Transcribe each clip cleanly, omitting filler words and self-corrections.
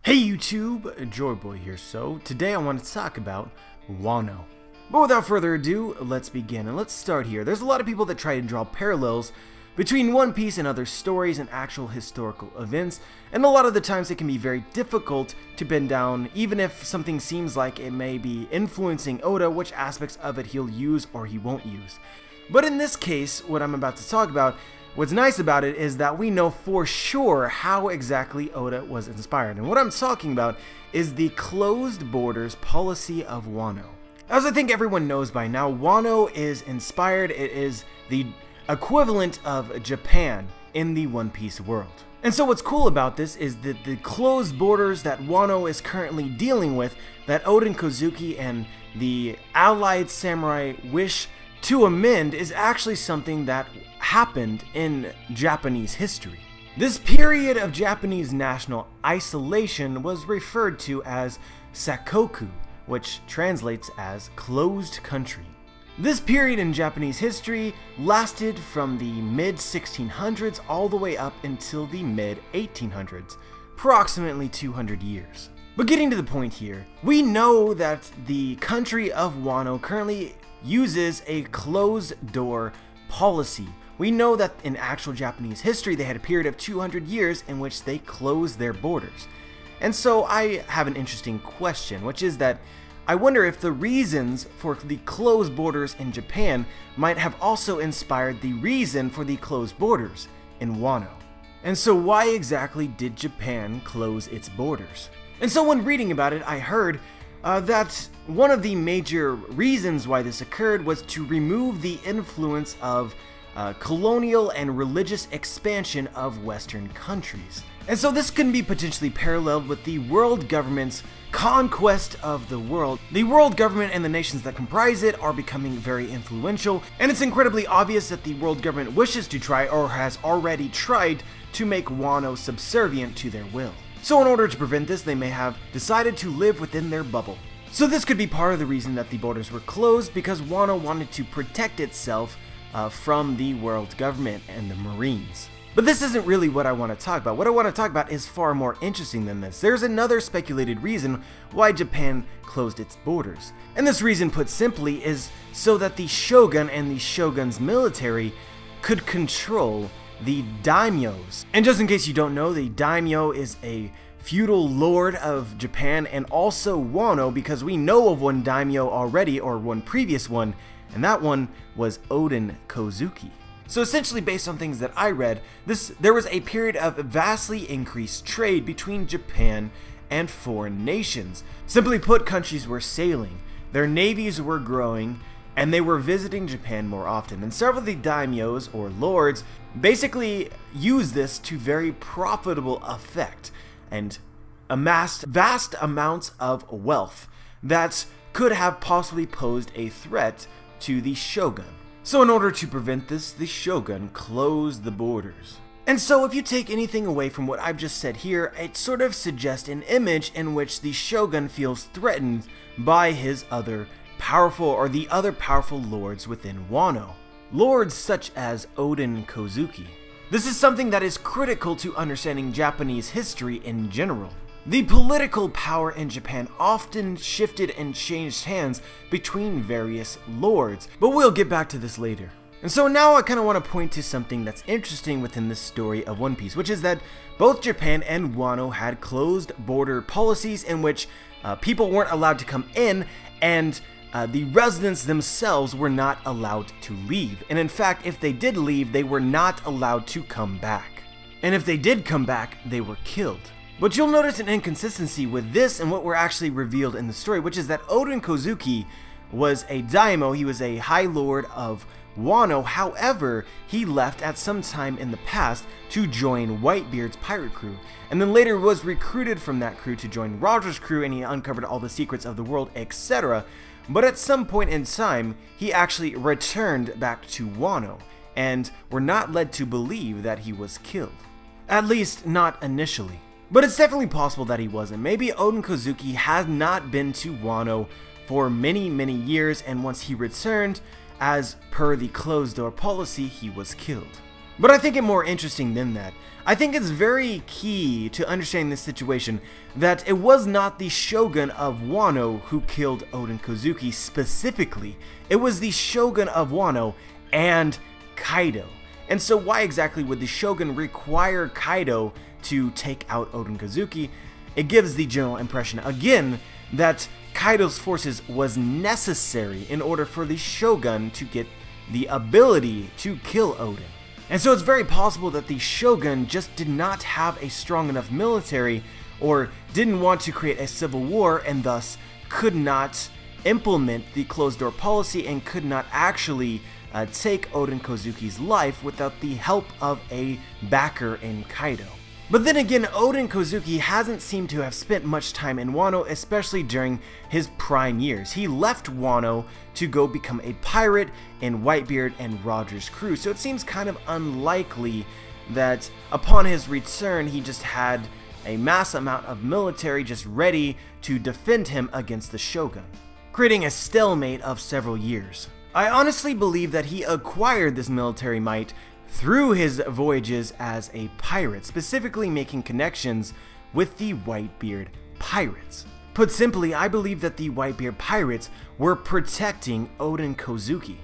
Hey YouTube, Joyboy here. So today I want to talk about Wano. But without further ado, let's begin, and let's start here. There's a lot of people that try to draw parallels between One Piece and other stories and actual historical events, and a lot of the times it can be very difficult to pin down, even if something seems like it may be influencing Oda, which aspects of it he'll use or he won't use. But in this case, what I'm about to talk about, what's nice about it is that we know for sure how exactly Oda was inspired, and what I'm talking about is the closed borders policy of Wano. As I think everyone knows by now, Wano is inspired, it is the equivalent of Japan in the One Piece world. And so what's cool about this is that the closed borders that Wano is currently dealing with, that Oden, Kouzuki, and the allied samurai wish to amend, is actually something that happened in Japanese history. This period of Japanese national isolation was referred to as Sakoku, which translates as closed country. This period in Japanese history lasted from the mid-1600s all the way up until the mid-1800s, approximately 200 years. But getting to the point here, we know that the country of Wano currently uses a closed-door policy. We know that in actual Japanese history they had a period of 200 years in which they closed their borders. And so I have an interesting question, which is that I wonder if the reasons for the closed borders in Japan might have also inspired the reason for the closed borders in Wano. And so why exactly did Japan close its borders? And so when reading about it, I heard that one of the major reasons why this occurred was to remove the influence of colonial and religious expansion of Western countries. And so this can be potentially paralleled with the world government's conquest of the world. The world government and the nations that comprise it are becoming very influential, and it's incredibly obvious that the world government wishes to try, or has already tried, to make Wano subservient to their will. So in order to prevent this, they may have decided to live within their bubble. So this could be part of the reason that the borders were closed, because Wano wanted to protect itself from the world government and the Marines. But this isn't really what I want to talk about. What I want to talk about is far more interesting than this. There's another speculated reason why Japan closed its borders. And this reason, put simply, is so that the Shogun and the Shogun's military could control the daimyos. And just in case you don't know, the daimyo is a feudal lord of Japan and also Wano, because we know of one daimyo already, or one previous one, and that one was Oden Kouzuki. So essentially, based on things that I read, there was a period of vastly increased trade between Japan and foreign nations. Simply put, countries were sailing, their navies were growing, and they were visiting Japan more often. And several of the daimyos, or lords, basically used this to very profitable effect and amassed vast amounts of wealth that could have possibly posed a threat to the Shogun. So in order to prevent this, the Shogun closed the borders. And so if you take anything away from what I've just said here, it sort of suggests an image in which the Shogun feels threatened by his other powerful, or the other powerful lords within Wano. Lords such as Oden Kouzuki. This is something that is critical to understanding Japanese history in general. The political power in Japan often shifted and changed hands between various lords, but we'll get back to this later. And so now I kind of want to point to something that's interesting within this story of One Piece, which is that both Japan and Wano had closed border policies in which people weren't allowed to come in, and the residents themselves were not allowed to leave. And in fact, if they did leave, they were not allowed to come back. And if they did come back, they were killed. But you'll notice an inconsistency with this and what were actually revealed in the story, which is that Oden Kouzuki was a daimyo, he was a high lord of Wano. However, he left at some time in the past to join Whitebeard's pirate crew, and then later was recruited from that crew to join Roger's crew, and he uncovered all the secrets of the world, etc. But at some point in time, he actually returned back to Wano, and were not led to believe that he was killed. At least, not initially. But it's definitely possible that he wasn't. Maybe Oden Kouzuki had not been to Wano for many years, and once he returned, as per the closed door policy, he was killed. But I think it more interesting than that. I think it's very key to understanding this situation that it was not the Shogun of Wano who killed Oden Kouzuki specifically. It was the Shogun of Wano and Kaido. And so why exactly would the Shogun require Kaido to take out Oden Kouzuki? It gives the general impression, again, that Kaido's forces was necessary in order for the Shogun to get the ability to kill Oden. And so it's very possible that the Shogun just did not have a strong enough military, or didn't want to create a civil war, and thus could not implement the closed door policy and could not actually take Oden Kouzuki's life without the help of a backer in Kaido. But then again, Oden Kouzuki hasn't seemed to have spent much time in Wano, especially during his prime years. He left Wano to go become a pirate in Whitebeard and Roger's crew, so it seems kind of unlikely that upon his return he just had a mass amount of military just ready to defend him against the Shogun, creating a stalemate of several years. I honestly believe that he acquired this military might through his voyages as a pirate, specifically making connections with the Whitebeard pirates. Put simply, I believe that the Whitebeard pirates were protecting Oden Kouzuki.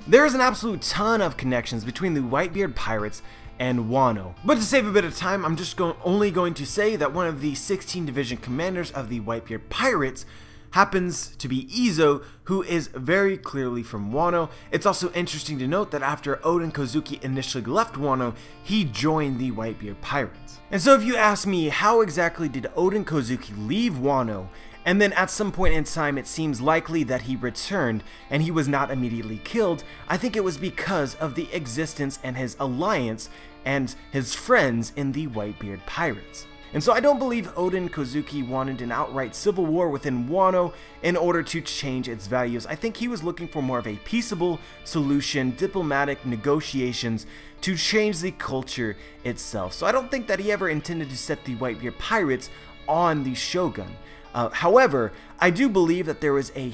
There is an absolute ton of connections between the Whitebeard pirates and Wano, but to save a bit of time, I'm just only going to say that one of the 16 division commanders of the Whitebeard pirates happens to be Izo, who is very clearly from Wano. It's also interesting to note that after Oden Kouzuki initially left Wano, he joined the Whitebeard pirates. And so if you ask me, how exactly did Oden Kouzuki leave Wano, and then at some point in time it seems likely that he returned and he was not immediately killed, I think it was because of the existence and his alliance and his friends in the Whitebeard pirates. And so I don't believe Oden Kouzuki wanted an outright civil war within Wano in order to change its values. I think he was looking for more of a peaceable solution, diplomatic negotiations to change the culture itself. So I don't think that he ever intended to set the Whitebeard pirates on the Shogun. However, I do believe that there was a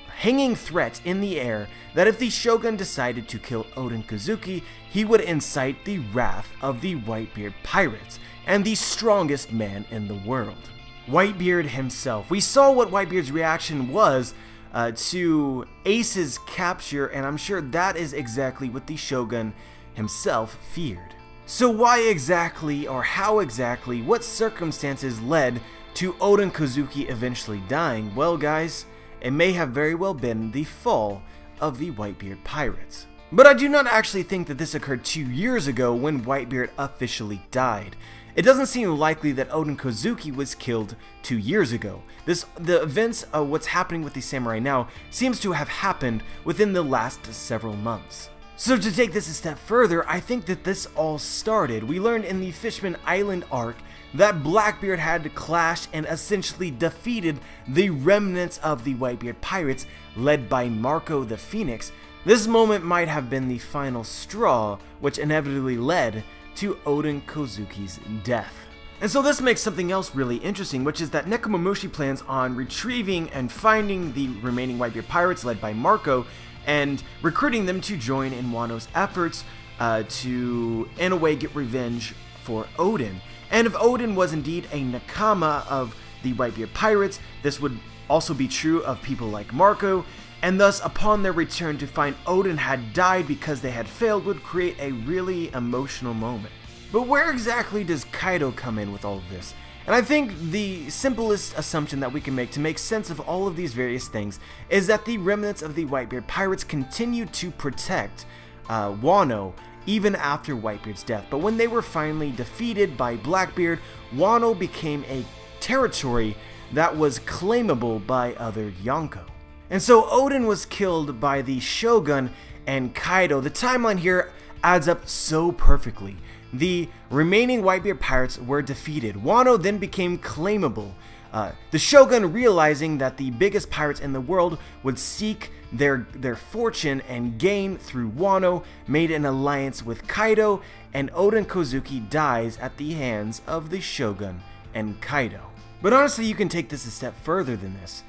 hanging threat in the air that if the Shogun decided to kill Oden Kouzuki, he would incite the wrath of the Whitebeard pirates and the strongest man in the world, Whitebeard himself. We saw what Whitebeard's reaction was to Ace's capture, and I'm sure that is exactly what the Shogun himself feared. So why exactly, or how exactly, what circumstances led to Oden Kouzuki eventually dying? Well guys, it may have very well been the fall of the Whitebeard pirates. But I do not actually think that this occurred 2 years ago when Whitebeard officially died. It doesn't seem likely that Oden Kouzuki was killed 2 years ago. The events of what's happening with the samurai now seems to have happened within the last several months. So to take this a step further, I think that this all started. We learned in the Fishman Island arc that Blackbeard had clashed and essentially defeated the remnants of the Whitebeard pirates led by Marco the Phoenix. This moment might have been the final straw, which inevitably led to Oden Kouzuki's death. And so this makes something else really interesting, which is that Nekomamushi plans on retrieving and finding the remaining Whitebeard pirates led by Marco and recruiting them to join in Wano's efforts to, in a way, get revenge for Oden. And if Oden was indeed a nakama of the Whitebeard pirates, this would also be true of people like Marco, and thus upon their return to find Oden had died because they had failed would create a really emotional moment. But where exactly does Kaido come in with all of this? And I think the simplest assumption that we can make to make sense of all of these various things is that the remnants of the Whitebeard pirates continued to protect Wano even after Whitebeard's death. But when they were finally defeated by Blackbeard, Wano became a territory that was claimable by other Yonko. And so Oden was killed by the Shogun and Kaido. The timeline here adds up so perfectly. The remaining Whitebeard pirates were defeated. Wano then became claimable. The Shogun, realizing that the biggest pirates in the world would seek their fortune and gain through Wano, made an alliance with Kaido, and Oden Kouzuki dies at the hands of the Shogun and Kaido. But honestly, you can take this a step further than this.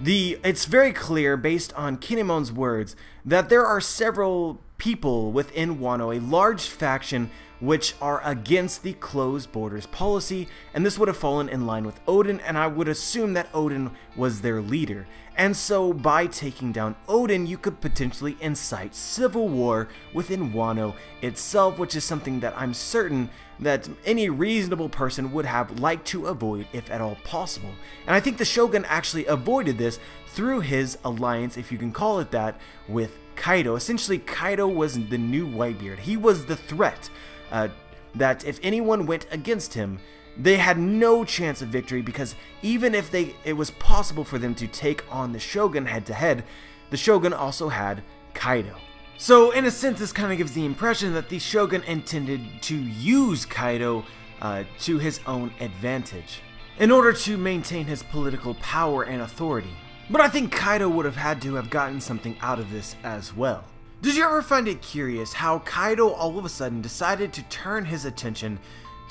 It's very clear, based on Kinemon's words, that there are several people within Wano, a large faction, which are against the closed borders policy, and this would have fallen in line with Oden, and I would assume that Oden was their leader. And so by taking down Oden, you could potentially incite civil war within Wano itself, which is something that I'm certain that any reasonable person would have liked to avoid if at all possible. And I think the Shogun actually avoided this through his alliance, if you can call it that, with Kaido. Essentially, Kaido was the new Whitebeard. He was the threat that if anyone went against him, they had no chance of victory, because even if it was possible for them to take on the Shogun head to head, the Shogun also had Kaido. So in a sense, this kind of gives the impression that the Shogun intended to use Kaido to his own advantage in order to maintain his political power and authority. But I think Kaido would have had to have gotten something out of this as well. Did you ever find it curious how Kaido all of a sudden decided to turn his attention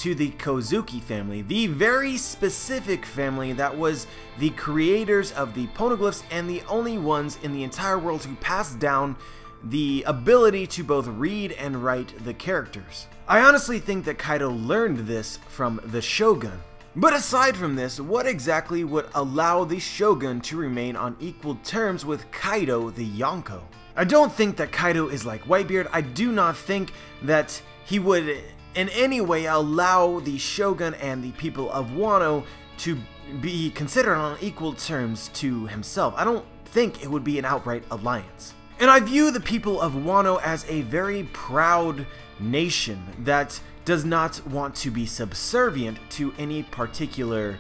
to the Kouzuki family, the very specific family that was the creators of the poneglyphs and the only ones in the entire world who passed down the ability to both read and write the characters? I honestly think that Kaido learned this from the Shogun. But aside from this, what exactly would allow the Shogun to remain on equal terms with Kaido the Yonko? I don't think that Kaido is like Whitebeard. I do not think that he would in any way allow the Shogun and the people of Wano to be considered on equal terms to himself. I don't think it would be an outright alliance. And I view the people of Wano as a very proud nation that does not want to be subservient to any particular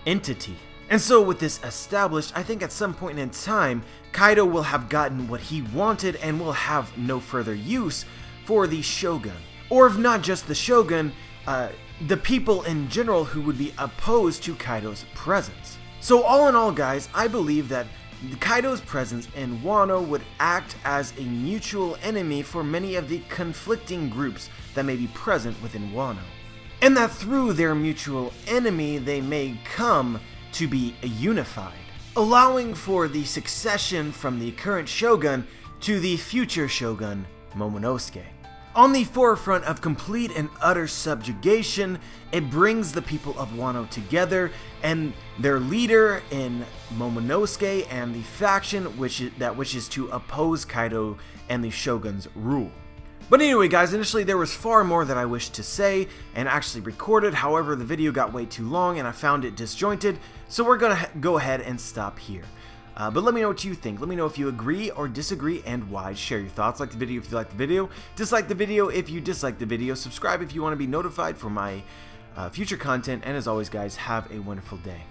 entity. And so with this established, I think at some point in time, Kaido will have gotten what he wanted and will have no further use for the Shogun. Or if not just the Shogun, the people in general who would be opposed to Kaido's presence. So all in all, guys, I believe that Kaido's presence in Wano would act as a mutual enemy for many of the conflicting groups that may be present within Wano. And that through their mutual enemy, they may come to be unified, allowing for the succession from the current Shogun to the future Shogun, Momonosuke. On the forefront of complete and utter subjugation, it brings the people of Wano together, and their leader in Momonosuke and the faction that wishes to oppose Kaido and the Shogun's rule. But anyway, guys, initially there was far more that I wished to say and actually recorded. However, the video got way too long and I found it disjointed, so we're gonna go ahead and stop here. But let me know what you think. Let me know if you agree or disagree and why. Share your thoughts. Like the video if you like the video. Dislike the video if you dislike the video. Subscribe if you want to be notified for my future content. And as always, guys, have a wonderful day.